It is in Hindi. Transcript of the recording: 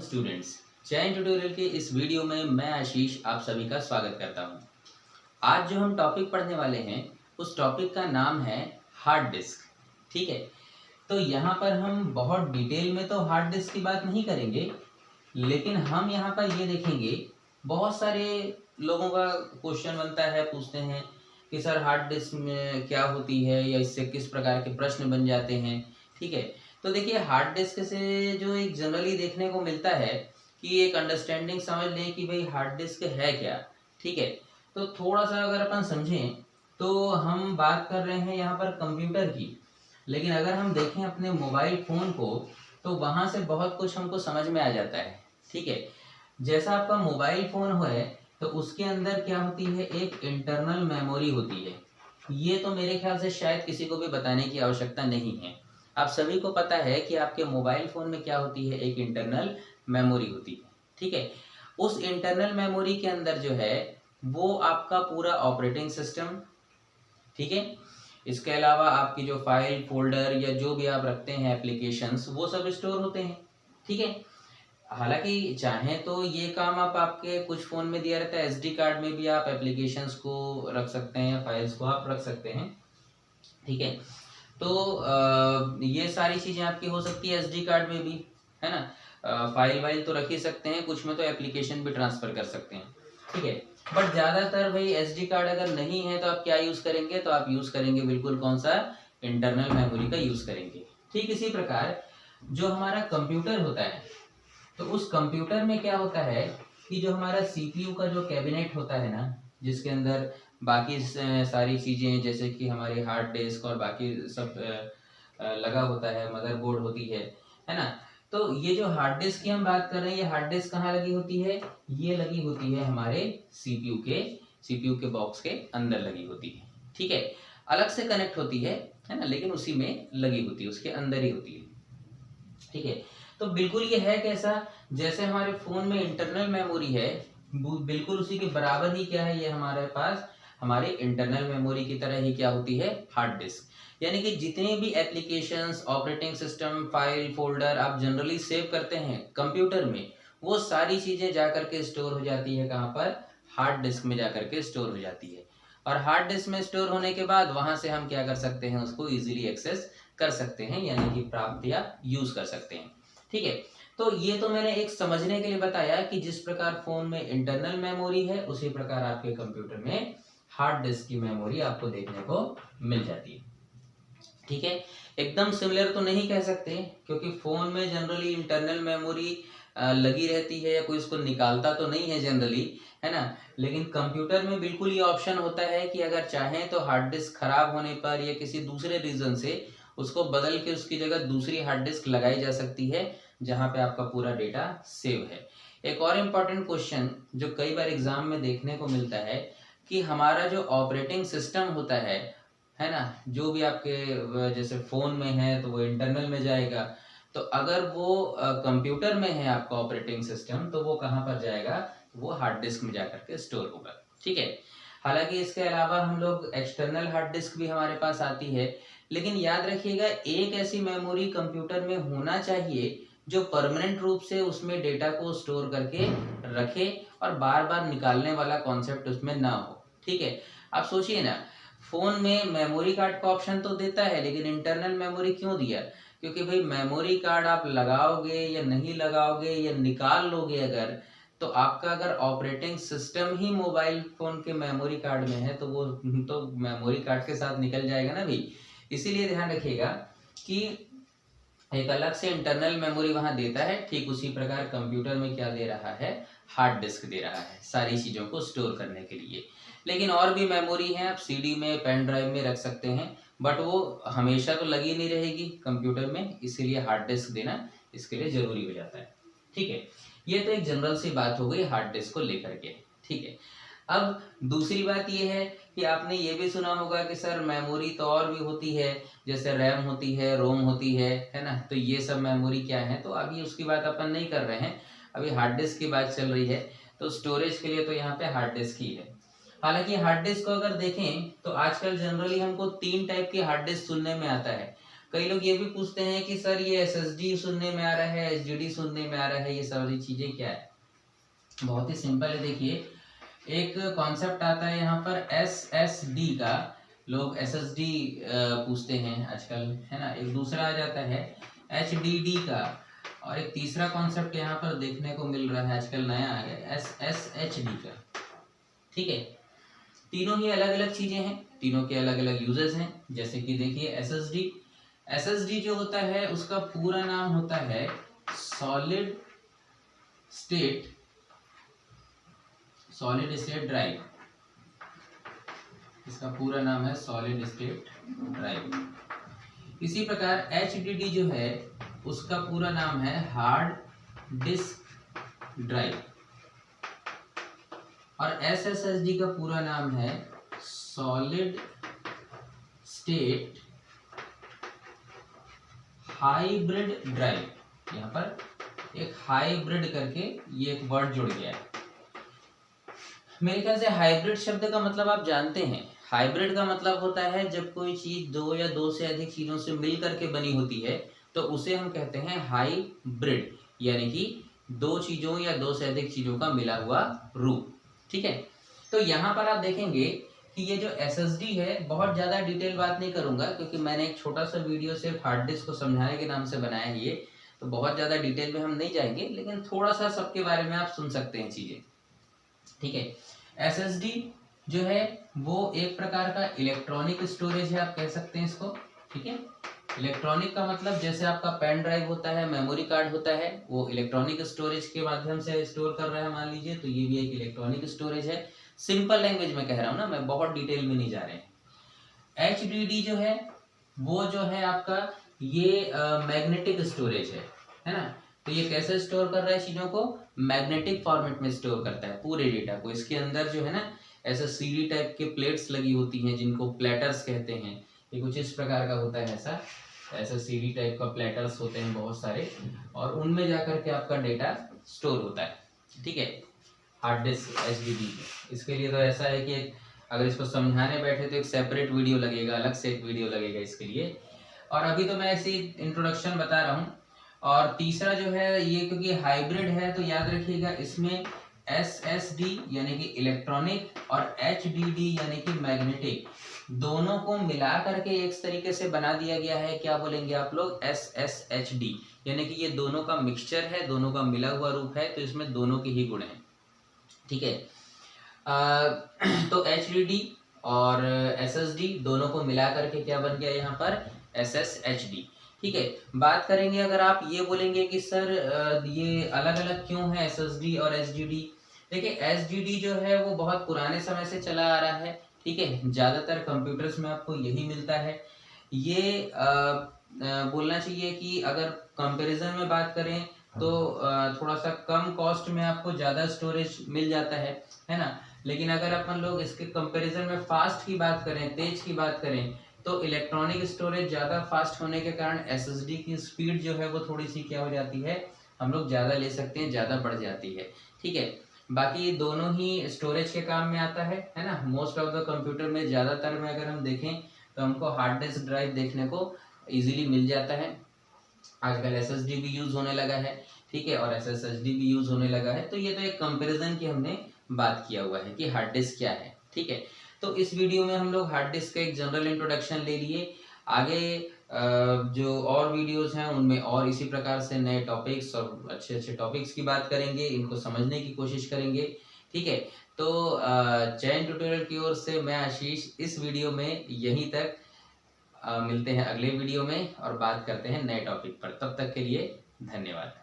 स्टूडेंट्स, चयन ट्यूटोरियल के इस वीडियो में मैं आशीष आप सभी का स्वागत करता हूं। आज जो हम टॉपिक पढ़ने वाले हैं उस टॉपिक का नाम है हार्ड डिस्क। ठीक है, तो यहाँ पर हम बहुत डिटेल में तो हार्ड डिस्क की बात नहीं करेंगे, लेकिन हम यहाँ पर ये देखेंगे बहुत सारे लोगों का क्वेश्चन बनता है, पूछते हैं कि सर हार्ड डिस्क में क्या होती है या इससे किस प्रकार के प्रश्न बन जाते हैं। ठीक है, तो देखिए हार्ड डिस्क से जो एक जनरली देखने को मिलता है कि एक अंडरस्टैंडिंग समझ लें कि भाई हार्ड डिस्क है क्या। ठीक है, तो थोड़ा सा अगर अपन समझें तो हम बात कर रहे हैं यहाँ पर कंप्यूटर की, लेकिन अगर हम देखें अपने मोबाइल फ़ोन को तो वहाँ से बहुत कुछ हमको समझ में आ जाता है। ठीक है, जैसा आपका मोबाइल फ़ोन है तो उसके अंदर क्या होती है, एक इंटरनल मेमोरी होती है। ये तो मेरे ख्याल से शायद किसी को भी बताने की आवश्यकता नहीं है, आप सभी को पता है कि आपके मोबाइल फ़ोन में क्या होती है, एक इंटरनल मेमोरी होती है। ठीक है, उस इंटरनल मेमोरी के अंदर जो है वो आपका पूरा ऑपरेटिंग सिस्टम, ठीक है, इसके अलावा आपकी जो फाइल फोल्डर या जो भी आप रखते हैं एप्लीकेशंस, वो सब स्टोर होते हैं। ठीक है, हालांकि चाहें तो ये काम आप आपके कुछ फ़ोन में दिया रहता है, एसडी कार्ड में भी आप एप्लीकेशंस को रख सकते हैं, फाइल्स को आप रख सकते हैं। ठीक है, तो ये सारी चीज़ें आपकी हो सकती है एसडी कार्ड में भी, है ना। फाइल वाइल तो रख ही सकते हैं, कुछ में तो एप्लीकेशन भी ट्रांसफ़र कर सकते हैं। ठीक है, बट ज़्यादातर भाई एसडी कार्ड अगर नहीं है तो आप क्या यूज़ करेंगे, तो आप यूज़ करेंगे बिल्कुल कौन सा, इंटरनल मेमोरी का यूज़ करेंगे। ठीक इसी प्रकार जो हमारा कंप्यूटर होता है, तो उस कंप्यूटर में क्या होता है कि जो हमारा सीपीयू का जो कैबिनेट होता है ना, जिसके अंदर बाकी सारी चीज़ें जैसे कि हमारे हार्ड डिस्क और बाकी सब लगा होता है, मदरबोर्ड होती है ना। तो ये जो हार्ड डिस्क की हम बात कर रहे हैं, ये हार्ड डिस्क कहाँ लगी होती है, ये लगी होती है हमारे सीपीयू के बॉक्स के अंदर लगी होती है। ठीक है, अलग से कनेक्ट होती है ना, लेकिन उसी में लगी होती है, उसके अंदर ही होती है। ठीक है, तो बिल्कुल ये है कैसा, जैसे हमारे फ़ोन में इंटरनल मेमोरी है, बिल्कुल उसी के बराबर ही क्या है, ये हमारे पास हमारे इंटरनल मेमोरी की तरह ही क्या होती है, हार्ड डिस्क। यानी कि जितने भी applications, operating system, file folder आप जनरली सेव करते हैं कंप्यूटर में, वो सारी चीज़ें जा करके स्टोर हो जाती है कहाँ पर, हार्ड डिस्क में जा करके स्टोर हो जाती है। और हार्ड डिस्क में स्टोर होने के बाद वहाँ से हम क्या कर सकते हैं, उसको ईजिली एक्सेस कर सकते हैं, यानी कि प्राप्त या यूज़ कर सकते हैं। ठीक है, तो ये तो मैंने एक समझने के लिए बताया कि जिस प्रकार फ़ोन में इंटरनल मेमोरी है, उसी प्रकार आपके कंप्यूटर में हार्ड डिस्क की मेमोरी आपको देखने को मिल जाती है। ठीक है, एकदम सिमिलर तो नहीं कह सकते, क्योंकि फ़ोन में जनरली इंटरनल मेमोरी लगी रहती है, या कोई उसको निकालता तो नहीं है जनरली, है ना। लेकिन कंप्यूटर में बिल्कुल ये ऑप्शन होता है कि अगर चाहें तो हार्ड डिस्क खराब होने पर या किसी दूसरे रीज़न से उसको बदल के उसकी जगह दूसरी हार्ड डिस्क लगाई जा सकती है, जहाँ पे आपका पूरा डेटा सेव है। एक और इम्पॉर्टेंट क्वेश्चन जो कई बार एग्जाम में देखने को मिलता है कि हमारा जो ऑपरेटिंग सिस्टम होता है ना, जो भी आपके जैसे फ़ोन में है तो वो इंटरनल में जाएगा, तो अगर वो कंप्यूटर में है आपका ऑपरेटिंग सिस्टम, तो वो कहाँ पर जाएगा, वो हार्ड डिस्क में जा करके स्टोर होगा। ठीक है, हालांकि इसके अलावा हम लोग एक्सटर्नल हार्ड डिस्क भी हमारे पास आती है, लेकिन याद रखिएगा एक ऐसी मेमोरी कंप्यूटर में होना चाहिए जो परमानेंट रूप से उसमें डेटा को स्टोर करके रखे और बार बार निकालने वाला कॉन्सेप्ट उसमें ना हो। ठीक है, आप सोचिए ना, फ़ोन में मेमोरी कार्ड का ऑप्शन तो देता है, लेकिन इंटरनल मेमोरी क्यों दिया, क्योंकि भाई मेमोरी कार्ड आप लगाओगे या नहीं लगाओगे या निकाल लोगे अगर, तो आपका अगर ऑपरेटिंग सिस्टम ही मोबाइल फ़ोन के मेमोरी कार्ड में है तो वो तो मेमोरी कार्ड के साथ निकल जाएगा ना भाई। इसीलिए ध्यान रखिएगा कि एक अलग से इंटरनल मेमोरी वहाँ देता है, ठीक उसी प्रकार कंप्यूटर में क्या दे रहा है, हार्ड डिस्क दे रहा है सारी चीज़ों को स्टोर करने के लिए। लेकिन और भी मेमोरी हैं, आप सीडी में, पेन ड्राइव में रख सकते हैं, बट वो हमेशा तो लगी नहीं रहेगी कंप्यूटर में, इसीलिए हार्ड डिस्क देना इसके लिए ज़रूरी हो जाता है। ठीक है, ये तो एक जनरल सी बात हो गई हार्ड डिस्क को लेकर के। ठीक है, अब दूसरी बात ये है कि आपने ये भी सुना होगा कि सर मेमोरी तो और भी होती है, जैसे रैम होती है, रोम होती है ना। तो ये सब मेमोरी क्या है, तो अभी उसकी बात अपन नहीं कर रहे हैं, अभी हार्ड डिस्क की बात चल रही है। तो स्टोरेज के लिए तो यहाँ पे हार्ड डिस्क ही है। हालांकि हार्ड डिस्क को अगर देखें तो आजकल जनरली हमको 3 टाइप की हार्ड डिस्क सुनने में आता है। कई लोग ये भी पूछते हैं कि सर ये SSD सुनने में आ रहा है, HDD सुनने में आ रहा है, ये सारी चीजें क्या है? बहुत ही सिंपल है। देखिए, एक कॉन्सेप्ट आता है यहाँ पर SSD का, लोग SSD पूछते हैं आजकल, है ना। एक दूसरा आ जाता है HDD का, और एक तीसरा कॉन्सेप्ट यहाँ पर देखने को मिल रहा है आजकल, नया आ गया, SSHD का। ठीक है, तीनों ही अलग अलग चीजें हैं, तीनों के अलग अलग यूजेस हैं। जैसे कि देखिए SSD जो होता है उसका पूरा नाम होता है सॉलिड स्टेट ड्राइव। इसका पूरा नाम है सॉलिड स्टेट ड्राइव। इसी प्रकार HDD जो है उसका पूरा नाम है हार्ड डिस्क ड्राइव, और SSHD का पूरा नाम है सॉलिड स्टेट हाइब्रिड ड्राइव। यहाँ पर एक हाइब्रिड करके ये एक वर्ड जुड़ गया है। मेरे ख्याल से हाइब्रिड शब्द का मतलब आप जानते हैं। हाइब्रिड का मतलब होता है जब कोई चीज दो या दो से अधिक चीजों से मिल करके बनी होती है तो उसे हम कहते हैं हाइब्रिड, यानी कि दो चीजों या दो से अधिक चीजों का मिला हुआ रूप। ठीक है, तो यहाँ पर आप देखेंगे कि ये जो SSD है, बहुत ज़्यादा डिटेल बात नहीं करूँगा क्योंकि मैंने एक छोटा सा वीडियो सिर्फ हार्ड डिस्क को समझाने के नाम से बनाया है ये, तो बहुत ज़्यादा डिटेल में हम नहीं जाएंगे, लेकिन थोड़ा सा सबके बारे में आप सुन सकते हैं चीज़ें। ठीक है, SSD जो है वो एक प्रकार का इलेक्ट्रॉनिक स्टोरेज है, आप कह सकते हैं इसको। ठीक है, इलेक्ट्रॉनिक का मतलब जैसे आपका पेन ड्राइव होता है, मेमोरी कार्ड होता है, वो इलेक्ट्रॉनिक स्टोरेज के माध्यम से स्टोर कर रहा है मान लीजिए, तो ये भी एक इलेक्ट्रॉनिक स्टोरेज है। सिंपल लैंग्वेज में कह रहा हूँ ना मैं, बहुत डिटेल में नहीं जा रहे हैं। HDD जो है वो जो है आपका ये मैग्नेटिक स्टोरेज है ना। तो ये कैसे स्टोर कर रहा है चीजों को? मैग्नेटिक फॉर्मेट में स्टोर करता है पूरे डेटा को। इसके अंदर जो है ना ऐसा CD टाइप के प्लेट्स लगी होती हैं जिनको प्लेटर्स कहते हैं। ये कुछ इस प्रकार का होता है, ऐसा CD टाइप का प्लेटर्स होते हैं बहुत सारे, और उनमें जाकर के आपका डेटा स्टोर होता है। ठीक है, हार्ड डिस्क HDD। इसके लिए तो ऐसा है कि अगर इसको समझाने बैठे तो एक सेपरेट वीडियो लगेगा, अलग से एक वीडियो लगेगा इसके लिए, और अभी तो मैं ऐसी इंट्रोडक्शन बता रहा हूँ। और तीसरा जो है ये क्योंकि हाइब्रिड है तो याद रखिएगा इसमें SSD यानी कि इलेक्ट्रॉनिक और HDD यानी कि मैग्नेटिक, दोनों को मिला करके एक तरीके से बना दिया गया है। क्या बोलेंगे आप लोग? SSHD, यानी कि ये दोनों का मिक्सचर है, दोनों का मिला हुआ रूप है, तो इसमें दोनों के ही गुण हैं। ठीक है, तो HDD और SSD दोनों को मिला करके क्या बन गया यहाँ पर? SSHD। ठीक है, बात करेंगे अगर आप ये बोलेंगे कि सर ये अलग अलग क्यों है SSD और HDD। देखिए HDD जो है वो बहुत पुराने समय से चला आ रहा है। ठीक है, ज़्यादातर कंप्यूटर्स में आपको यही मिलता है। ये बोलना चाहिए कि अगर कंपैरिजन में बात करें तो थोड़ा सा कम कॉस्ट में आपको ज़्यादा स्टोरेज मिल जाता है ना। लेकिन अगर अपन लोग इसके कंपैरिजन में फास्ट की बात करें, तेज की बात करें, तो इलेक्ट्रॉनिक स्टोरेज ज़्यादा फास्ट होने के कारण SSD की स्पीड जो है वो थोड़ी सी क्या हो जाती है, हम लोग ज़्यादा ले सकते हैं, ज़्यादा बढ़ जाती है। ठीक है, बाकी दोनों ही स्टोरेज के काम में आता है ना। मोस्ट ऑफ द कंप्यूटर में ज़्यादातर में अगर हम देखें तो हमको हार्ड डिस्क ड्राइव देखने को ईजिली मिल जाता है। आजकल SSD भी यूज़ होने लगा है, ठीक है, और SSHD भी यूज़ होने लगा है। तो ये तो एक कंपैरिजन की हमने बात किया हुआ है कि हार्ड डिस्क क्या है। ठीक है, तो इस वीडियो में हम लोग हार्ड डिस्क का एक जनरल इंट्रोडक्शन ले लिए। आगे जो और वीडियोस हैं उनमें और इसी प्रकार से नए टॉपिक्स और अच्छे अच्छे टॉपिक्स की बात करेंगे, इनको समझने की कोशिश करेंगे। ठीक है, तो जैन ट्यूटोरियल की ओर से मैं आशीष इस वीडियो में यहीं तक। मिलते हैं अगले वीडियो में और बात करते हैं नए टॉपिक पर। तब तक के लिए धन्यवाद।